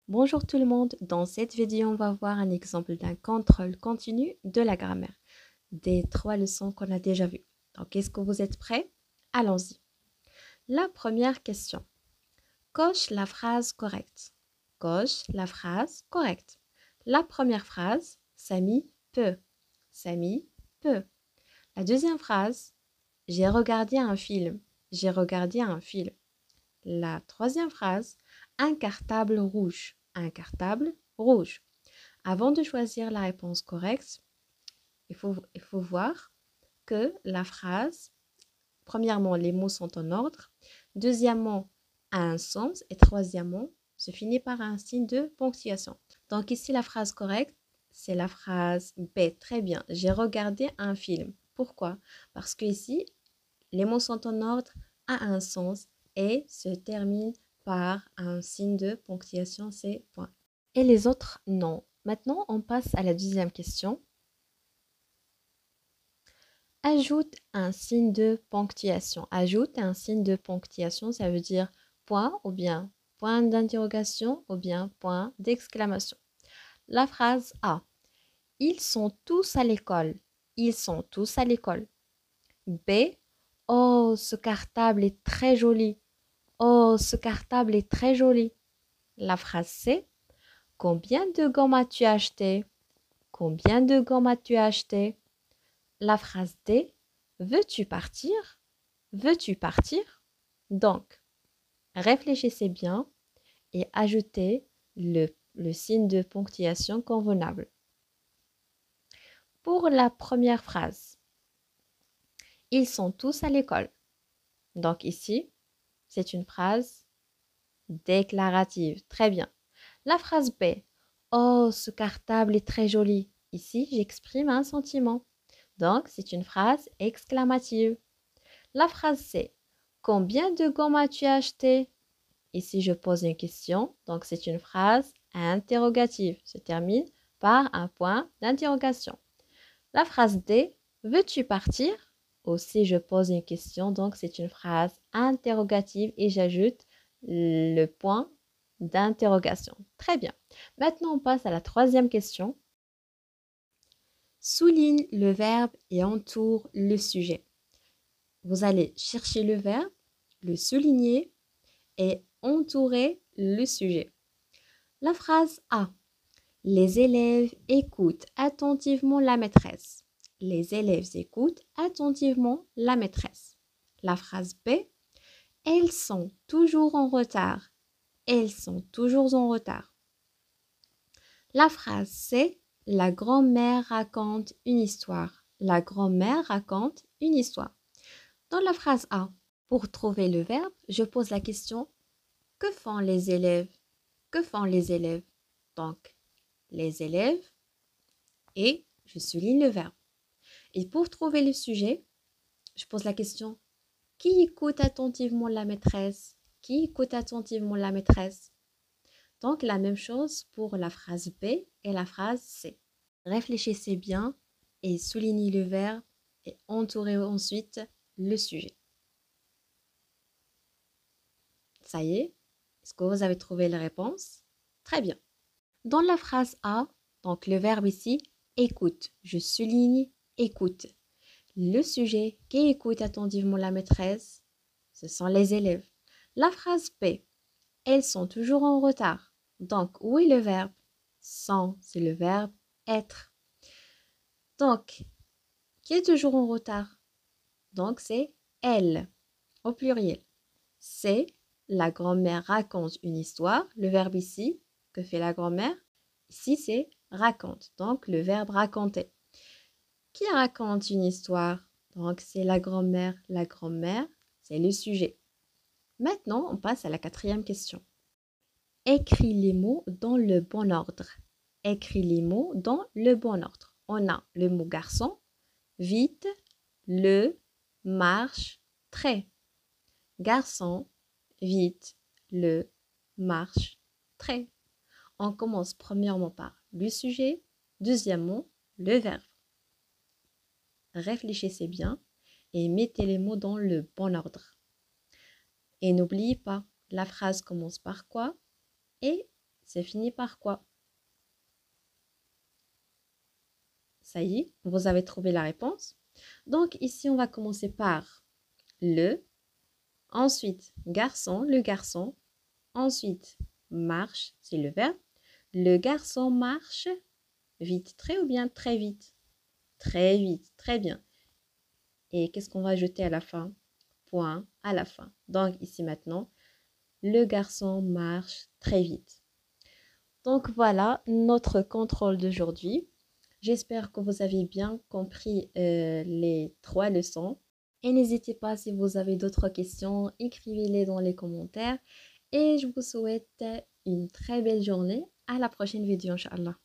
Bonjour tout le monde, dans cette vidéo on va voir un exemple d'un contrôle continu de la grammaire, des 3 leçons qu'on a déjà vues. Donc est-ce que vous êtes prêts? Allons-y. La première question. Coche la phrase correcte. Coche la phrase correcte. La première phrase, Samy peut. Samy peut. La deuxième phrase, j'ai regardé un film. J'ai regardé un film. La troisième phrase, un cartable rouge. Un cartable rouge. Avant de choisir la réponse correcte, il faut voir que la phrase, premièrement, les mots sont en ordre. Deuxièmement, a un sens. Et troisièmement, se finit par un signe de ponctuation. Donc ici, la phrase correcte, c'est la phrase B. Très bien. J'ai regardé un film. Pourquoi? Parce que ici, les mots sont en ordre, a un sens et se termine par un signe de ponctuation, c'est point. Et les autres, non. Maintenant, on passe à la deuxième question. Ajoute un signe de ponctuation. Ajoute un signe de ponctuation, ça veut dire point ou bien point d'interrogation ou bien point d'exclamation. La phrase A. Ils sont tous à l'école. Ils sont tous à l'école. B. Oh, ce cartable est très joli. Oh, ce cartable est très joli. La phrase C. Combien de gommes as-tu acheté? Combien de gommes as-tu acheté? La phrase D. Veux-tu partir? Veux-tu partir? Donc, réfléchissez bien et ajoutez le signe de ponctuation convenable. Pour la première phrase, ils sont tous à l'école. Donc ici, c'est une phrase déclarative. Très bien. La phrase B. Oh, ce cartable est très joli. Ici, j'exprime un sentiment. Donc, c'est une phrase exclamative. La phrase C. Combien de gommes as-tu acheté? Ici, je pose une question. Donc, c'est une phrase interrogative. Se termine par un point d'interrogation. La phrase D. Veux-tu partir? Aussi, je pose une question. Donc, c'est une phrase interrogative et j'ajoute le point d'interrogation. Très bien. Maintenant, on passe à la troisième question. Souligne le verbe et entoure le sujet. Vous allez chercher le verbe, le souligner et entourer le sujet. La phrase A. Les élèves écoutent attentivement la maîtresse. Les élèves écoutent attentivement la maîtresse. La phrase B. Elles sont toujours en retard. Elles sont toujours en retard. La phrase C. La grand-mère raconte une histoire. La grand-mère raconte une histoire. Dans la phrase A, pour trouver le verbe, je pose la question que font les élèves? Que font les élèves? Donc, les élèves et je souligne le verbe. Et pour trouver le sujet, je pose la question qui écoute attentivement la maîtresse? Qui écoute attentivement la maîtresse? Donc, la même chose pour la phrase B et la phrase C. Réfléchissez bien et soulignez le verbe et entourez ensuite le sujet. Ça y est, est-ce que vous avez trouvé la réponse? Très bien. Dans la phrase A, donc le verbe ici, écoute. Je souligne écoute. Le sujet qui écoute attentivement la maîtresse, ce sont les élèves. La phrase B, elles sont toujours en retard. Donc, où est le verbe? Sont, c'est le verbe être. Donc, qui est toujours en retard? Donc, c'est elle, au pluriel. C'est la grand-mère raconte une histoire. Le verbe ici, que fait la grand-mère? Ici, c'est raconte. Donc, le verbe raconter. Qui raconte une histoire? Donc, c'est la grand-mère. La grand-mère, c'est le sujet. Maintenant, on passe à la quatrième question. Écris les mots dans le bon ordre. Écris les mots dans le bon ordre. On a le mot garçon, vite, le, marche, très. Garçon, vite, le, marche, très. On commence premièrement par le sujet, deuxièmement le verbe. Réfléchissez bien et mettez les mots dans le bon ordre. Et n'oubliez pas, la phrase commence par quoi et c'est fini par quoi? Ça y est, vous avez trouvé la réponse. Donc ici, on va commencer par le, ensuite garçon, le garçon, ensuite marche, c'est le verbe. Le garçon marche vite, très ou bien très vite? Très vite, très bien. Et qu'est-ce qu'on va ajouter à la fin? Point à la fin. Donc ici maintenant, le garçon marche très vite. Donc voilà notre contrôle d'aujourd'hui. J'espère que vous avez bien compris les 3 leçons. Et n'hésitez pas, si vous avez d'autres questions, écrivez-les dans les commentaires. Et je vous souhaite une très belle journée. À la prochaine vidéo, Inch'Allah.